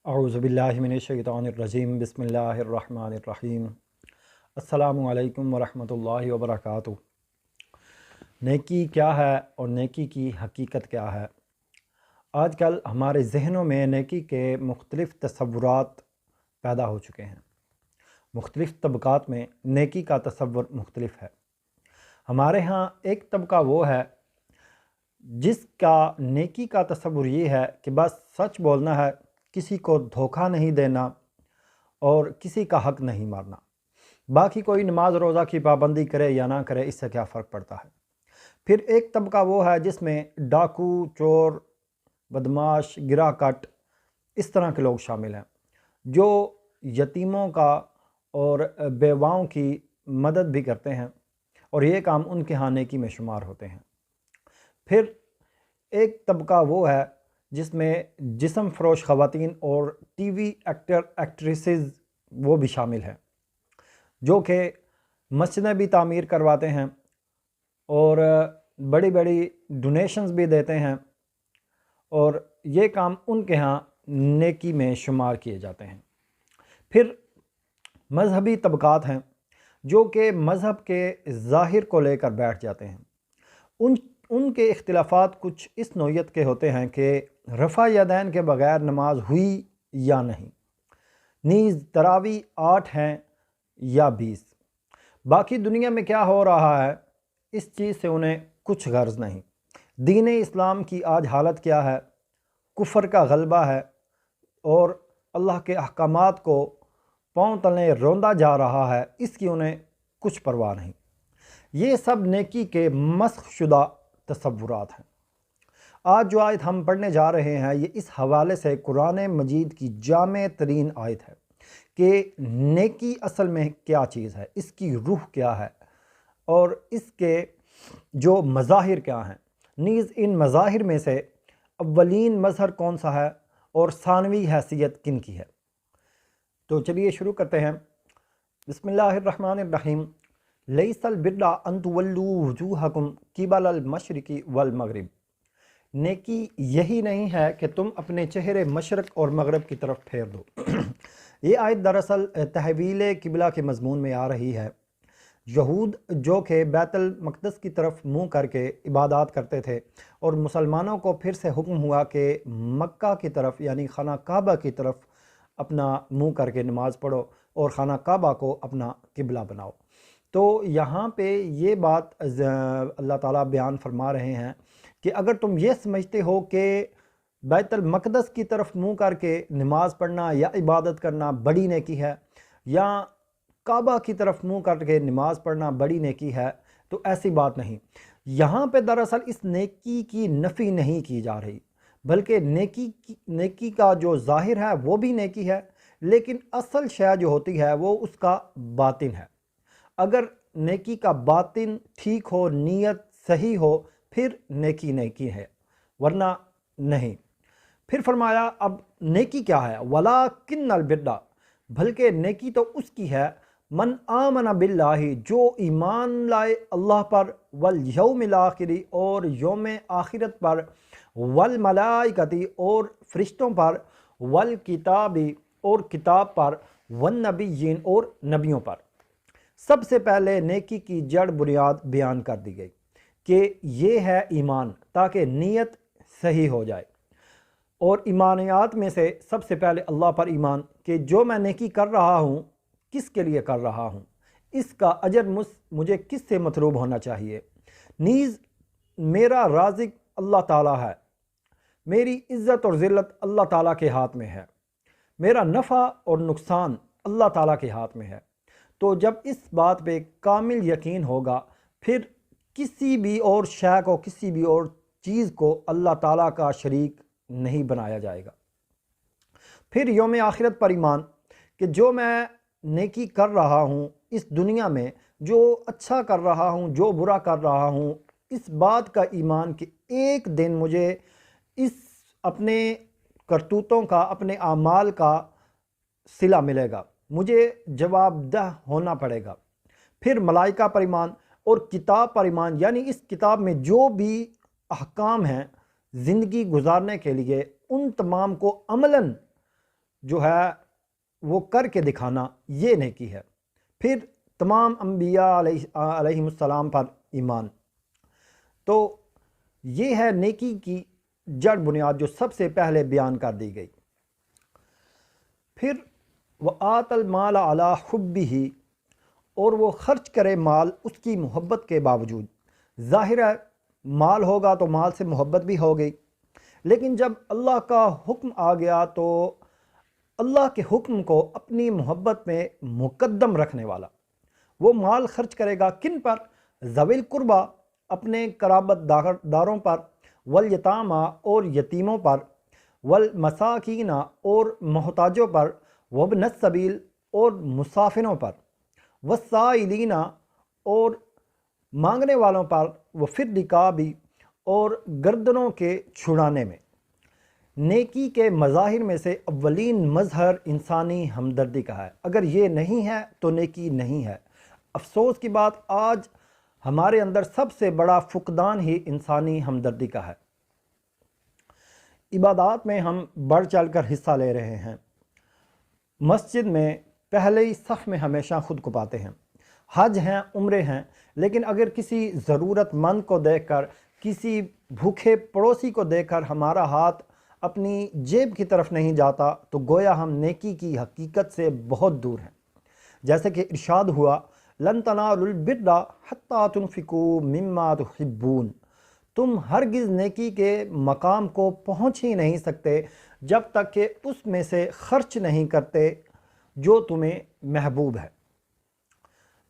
اعوذ باللہ من الشیطان الرجیم بسم اللہ الرحمن الرحیم السلام علیکم ورحمۃ اللہ وبرکاتہ۔ نیکی کیا ہے اور نیکی کی حقیقت کیا ہے؟ آج کل ہمارے ذہنوں میں نیکی کے مختلف تصورات پیدا ہو چکے ہیں۔ مختلف طبقات میں نیکی کا تصور مختلف ہے۔ ہمارے ہاں ایک طبقہ وہ ہے جس کا نیکی کا تصور یہ ہے کہ بس سچ بولنا ہے، کسی کو دھوکہ نہیں دینا اور کسی کا حق نہیں مارنا۔ باقی کوئی نماز روزہ کی پابندی کرے یا نہ کرے، اس سے کیا فرق پڑتا ہے؟ پھر ایک طبقہ وہ ہے جس میں ڈاکو، چور، بدماش، گرا کٹ اس طرح کے لوگ شامل ہیں، جو یتیموں کا اور بیواؤں کی مدد بھی کرتے ہیں اور یہ کام ان کے ہاں نیکی میں شمار ہوتے ہیں۔ پھر ایک طبقہ وہ ہے جس میں جسم فروش خواتین اور ٹی وی ایکٹر ایکٹریسز وہ بھی شامل ہیں، جو کہ مسجدیں بھی تعمیر کرواتے ہیں اور بڑی بڑی ڈونیشنز بھی دیتے ہیں، اور یہ کام ان کے ہاں نیکی میں شمار کیے جاتے ہیں۔ پھر مذہبی طبقات ہیں جو کہ مذہب کے ظاہر کو لے کر بیٹھ جاتے ہیں۔ ان کے اختلافات کچھ اس نوعیت کے ہوتے ہیں کہ رفع یدین کے بغیر نماز ہوئی یا نہیں، نیز تراویح 8 ہیں یا 20۔ باقی دنیا میں کیا ہو رہا ہے اس چیز سے انہیں کچھ غرض نہیں۔ دین اسلام کی آج حالت کیا ہے؟ کفر کا غلبہ ہے اور اللہ کے احکامات کو پاؤں تلے روندا جا رہا ہے، اس کی انہیں کچھ پرواہ نہیں۔ یہ سب نیکی کے مسخ شدہ تصورات ہیں۔ آج جو آیت ہم پڑھنے جا رہے ہیں یہ اس حوالے سے قرآن مجید کی جامع ترین آیت ہے کہ نیکی اصل میں کیا چیز ہے، اس کی روح کیا ہے اور اس کے جو مظاہر کیا ہیں، نیز ان مظاہر میں سے اولین مظہر کون سا ہے اور ثانوی حیثیت کن کی ہے۔ تو چلیے شروع کرتے ہیں۔ بسم اللہ الرحمن الرحیم۔ لیس البر ان تولوا وجوہکم قبل المشرق والمغرب۔ نیکی یہی نہیں ہے کہ تم اپنے چہرے مشرق اور مغرب کی طرف پھیر دو۔ یہ آیت دراصل تحویل قبلہ کے مضمون میں آ رہی ہے۔ یہود جو کہ بیت المقدس کی طرف منہ کر کے عبادات کرتے تھے، اور مسلمانوں کو پھر سے حکم ہوا کہ مکہ کی طرف یعنی خانہ کعبہ کی طرف اپنا منہ کر کے نماز پڑھو اور خانہ کعبہ کو اپنا قبلہ بناؤ۔ تو یہاں پہ یہ بات اللہ تعالیٰ بیان فرما رہے ہیں کہ اگر تم یہ سمجھتے ہو کہ بیت المقدس کی طرف منہ کر کے نماز پڑھنا یا عبادت کرنا بڑی نیکی ہے، یا کعبہ کی طرف منہ کر کے نماز پڑھنا بڑی نیکی ہے، تو ایسی بات نہیں۔ یہاں پہ دراصل اس نیکی کی نفی نہیں کی جا رہی، بلکہ نیکی کا جو ظاہر ہے وہ بھی نیکی ہے، لیکن اصل شے جو ہوتی ہے وہ اس کا باطن ہے۔ اگر نیکی کا باطن ٹھیک ہو، نیت صحیح ہو، پھر نیکی نیکی ہے، ورنہ نہیں۔ پھر فرمایا اب نیکی کیا ہے؟ وَلَٰكِنَّ الْبِرَّ، بلکہ نیکی تو اس کی ہے من آمن باللہ، جو ایمان لائے اللہ پر، والیوم الآخر، اور یوم آخرت پر، والملائکۃ، اور فرشتوں پر، والکتاب، اور کتاب پر، والنبیین، اور نبیوں پر۔ سب سے پہلے نیکی کی جڑ بنیاد بیان کر دی گئی کہ یہ ہے ایمان، تاکہ نیت صحیح ہو جائے۔ اور ایمانیات میں سے سب سے پہلے اللہ پر ایمان کہ جو میں نیکی کر رہا ہوں کس کے لیے کر رہا ہوں، اس کا اجر مجھے کس سے مطلوب ہونا چاہیے۔ نیز میرا رازق اللہ تعالیٰ ہے، میری عزت اور ذلت اللہ تعالیٰ کے ہاتھ میں ہے، میرا نفع اور نقصان اللہ تعالیٰ کے ہاتھ میں ہے۔ تو جب اس بات پہ کامل یقین ہوگا، پھر کسی بھی اور شے کو، کسی بھی اور چیز کو اللہ تعالیٰ کا شریک نہیں بنایا جائے گا۔ پھر یوم آخرت پر ایمان کہ جو میں نیکی کر رہا ہوں اس دنیا میں، جو اچھا کر رہا ہوں، جو برا کر رہا ہوں، اس بات کا ایمان کہ ایک دن مجھے اس اپنے کرتوتوں کا، اپنے اعمال کا صلہ ملے گا، مجھے جواب دہ ہونا پڑے گا۔ پھر ملائکہ پر ایمان اور کتاب پر ایمان، یعنی اس کتاب میں جو بھی احکام ہیں زندگی گزارنے کے لیے، ان تمام کو عملاً جو ہے وہ کر کے دکھانا، یہ نیکی ہے۔ پھر تمام انبیاء علیہم السلام پر ایمان۔ تو یہ ہے نیکی کی جڑ بنیاد جو سب سے پہلے بیان کر دی گئی۔ پھر وَآتَ الْمَالَ عَلَى حُبِّهِ، اور وہ خرچ کرے مال اس کی محبت کے باوجود۔ ظاہر ہے مال ہوگا تو مال سے محبت بھی ہو گئی، لیکن جب اللہ کا حکم آ گیا تو اللہ کے حکم کو اپنی محبت میں مقدم رکھنے والا وہ مال خرچ کرے گا کن پر؟ ذوی القربہ، اپنے قرابت داروں پر، والیتامى، اور یتیموں پر، والمساکین، اور محتاجوں پر، وابن السبیل، اور مسافروں پر، والسائلین، اور مانگنے والوں پر، وفی الرقاب، اور گردنوں کے چھڑانے میں۔ نیکی کے مظاہر میں سے اولین مظہر انسانی ہمدردی کا ہے۔ اگر یہ نہیں ہے تو نیکی نہیں ہے۔ افسوس کی بات، آج ہمارے اندر سب سے بڑا فقدان ہی انسانی ہمدردی کا ہے۔ عبادات میں ہم بڑھ چڑھ کر حصہ لے رہے ہیں، مسجد میں پہلے ہی صف میں ہمیشہ خود کو پاتے ہیں، حج ہیں، عمرے ہیں، لیکن اگر کسی ضرورت مند کو دیکھ کر، کسی بھوکے پڑوسی کو دیکھ کر ہمارا ہاتھ اپنی جیب کی طرف نہیں جاتا تو گویا ہم نیکی کی حقیقت سے بہت دور ہیں۔ جیسے کہ ارشاد ہوا، لن تنالوا البر حتی تنفقوا مما تحبون، تم ہرگز نیکی کے مقام کو پہنچ ہی نہیں سکتے جب تک کہ اس میں سے خرچ نہیں کرتے جو تمہیں محبوب ہے۔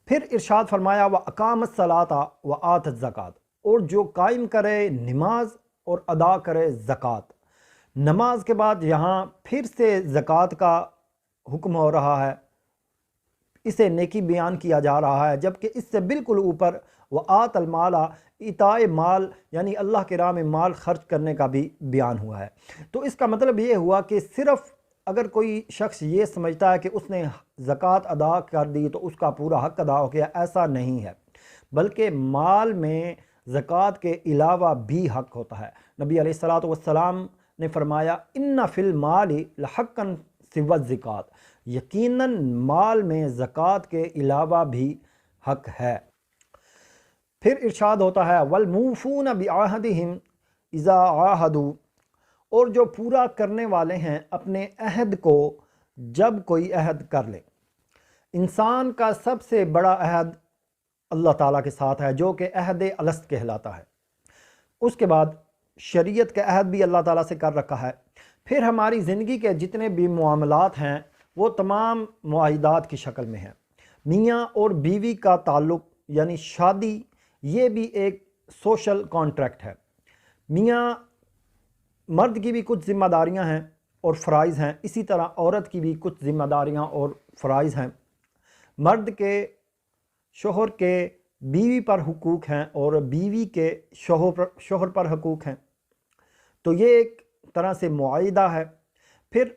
پھر ارشاد فرمایا، وَأَقَامَ الصَّلَاةَ وَآتَ الزَّكَاةَ، اور جو قائم کرے نماز اور ادا کرے زکوٰۃ۔ نماز کے بعد یہاں پھر سے زکوٰۃ کا حکم ہو رہا ہے، اسے نیکی بیان کیا جا رہا ہے، جبکہ اس سے بالکل اوپر وآت المال، عطائے مال، یعنی اللہ کے راہ میں مال خرچ کرنے کا بھی بیان ہوا ہے۔ تو اس کا مطلب یہ ہوا کہ صرف اگر کوئی شخص یہ سمجھتا ہے کہ اس نے زکوٰۃ ادا کر دی تو اس کا پورا حق ادا ہو گیا، ایسا نہیں ہے، بلکہ مال میں زکوٰۃ کے علاوہ بھی حق ہوتا ہے۔ نبی علیہ الصلوۃ والسلام نے فرمایا، ان فی المال لحقا سوى الزکوٰۃ، یقیناً مال میں زکوٰۃ کے علاوہ بھی حق ہے۔ پھر ارشاد ہوتا ہے، والموفون بعہدہم اذا عاہدوا، اور جو پورا کرنے والے ہیں اپنے عہد کو جب کوئی عہد کر لے۔ انسان کا سب سے بڑا عہد اللہ تعالیٰ کے ساتھ ہے، جو کہ عہد الست کہلاتا ہے۔ اس کے بعد شریعت کا عہد بھی اللہ تعالیٰ سے کر رکھا ہے۔ پھر ہماری زندگی کے جتنے بھی معاملات ہیں وہ تمام معاہدات کی شکل میں ہیں۔ میاں اور بیوی کا تعلق یعنی شادی، یہ بھی ایک سوشل کانٹریکٹ ہے۔ میاں مرد کی بھی کچھ ذمہ داریاں ہیں اور فرائض ہیں، اسی طرح عورت کی بھی کچھ ذمہ داریاں اور فرائض ہیں۔ مرد کے شوہر کے بیوی پر حقوق ہیں اور بیوی کے شوہر پر حقوق ہیں، تو یہ ایک طرح سے معاہدہ ہے۔ پھر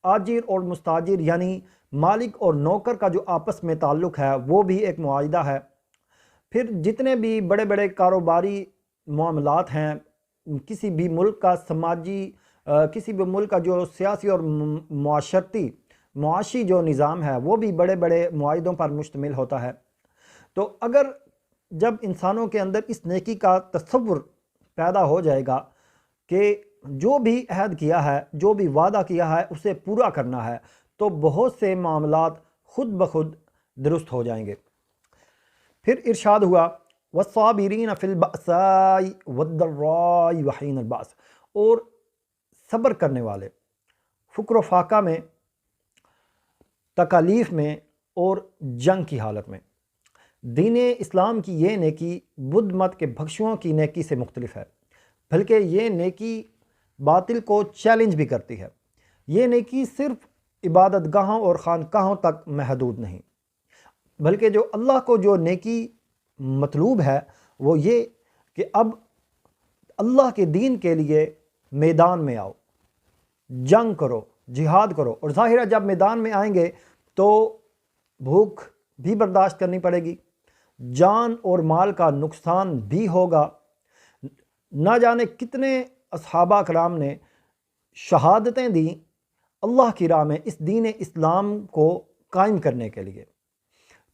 آجر اور مستاجر یعنی مالک اور نوکر کا جو آپس میں تعلق ہے وہ بھی ایک معاہدہ ہے۔ پھر جتنے بھی بڑے بڑے کاروباری معاملات ہیں، کسی بھی ملک کا سماجی، کسی بھی ملک کا جو سیاسی اور معاشی جو نظام ہے وہ بھی بڑے بڑے معاہدوں پر مشتمل ہوتا ہے۔ تو اگر جب انسانوں کے اندر اس نیکی کا تصور پیدا ہو جائے گا کہ جو بھی عہد کیا ہے، جو بھی وعدہ کیا ہے اسے پورا کرنا ہے، تو بہت سے معاملات خود بخود درست ہو جائیں گے۔ پھر ارشاد ہوا، والصابرین فی البأساء والضراء وحین البأس، اور صبر کرنے والے فقر و فاقہ میں، تکالیف میں اور جنگ کی حالت میں۔ دین اسلام کی یہ نیکی بدھ مت کے بھکشوؤں کی نیکی سے مختلف ہے، بلکہ یہ نیکی باطل کو چیلنج بھی کرتی ہے۔ یہ نیکی صرف عبادت گاہوں اور خانقاہوں تک محدود نہیں، بلکہ جو اللہ کو جو نیکی مطلوب ہے وہ یہ کہ اب اللہ کے دین کے لیے میدان میں آؤ، جنگ کرو، جہاد کرو، اور ظاہر ہے جب میدان میں آئیں گے تو بھوک بھی برداشت کرنی پڑے گی، جان اور مال کا نقصان بھی ہوگا۔ نہ جانے کتنے اصحابہ کرام نے شہادتیں دیں اللہ کی راہ میں اس دین اسلام کو قائم کرنے کے لیے۔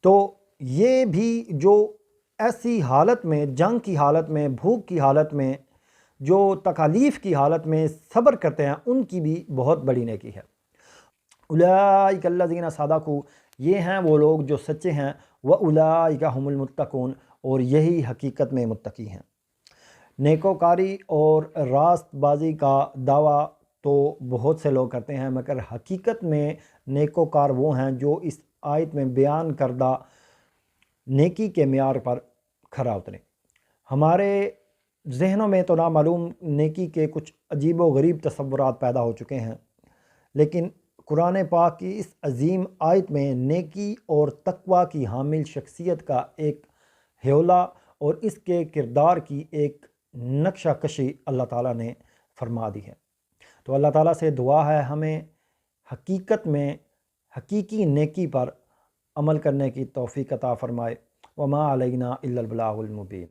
تو یہ بھی جو ایسی حالت میں، جنگ کی حالت میں، بھوک کی حالت میں، جو تکالیف کی حالت میں صبر کرتے ہیں، ان کی بھی بہت بڑی نیکی ہے۔ اولئک الذین صدقوا، یہ ہیں وہ لوگ جو سچے ہیں، واولئک هم المتقون، اور یہی حقیقت میں متقی ہیں۔ نیکوکاری اور راست بازی کا دعویٰ تو بہت سے لوگ کرتے ہیں، مگر حقیقت میں نیکوکار وہ ہیں جو اس آیت میں بیان کردہ نیکی کے معیار پر کھرا اتریں۔ ہمارے ذہنوں میں تو نامعلوم نیکی کے کچھ عجیب و غریب تصورات پیدا ہو چکے ہیں، لیکن قرآن پاک کی اس عظیم آیت میں نیکی اور تقوی کی حامل شخصیت کا ایک حیولہ اور اس کے کردار کی ایک نقشہ کشی اللہ تعالیٰ نے فرما دی ہے۔ تو اللہ تعالیٰ سے دعا ہے ہمیں حقیقت میں حقیقی نیکی پر عمل کرنے کی توفیق عطا فرمائے۔ وما علینا الا البلاغ المبین۔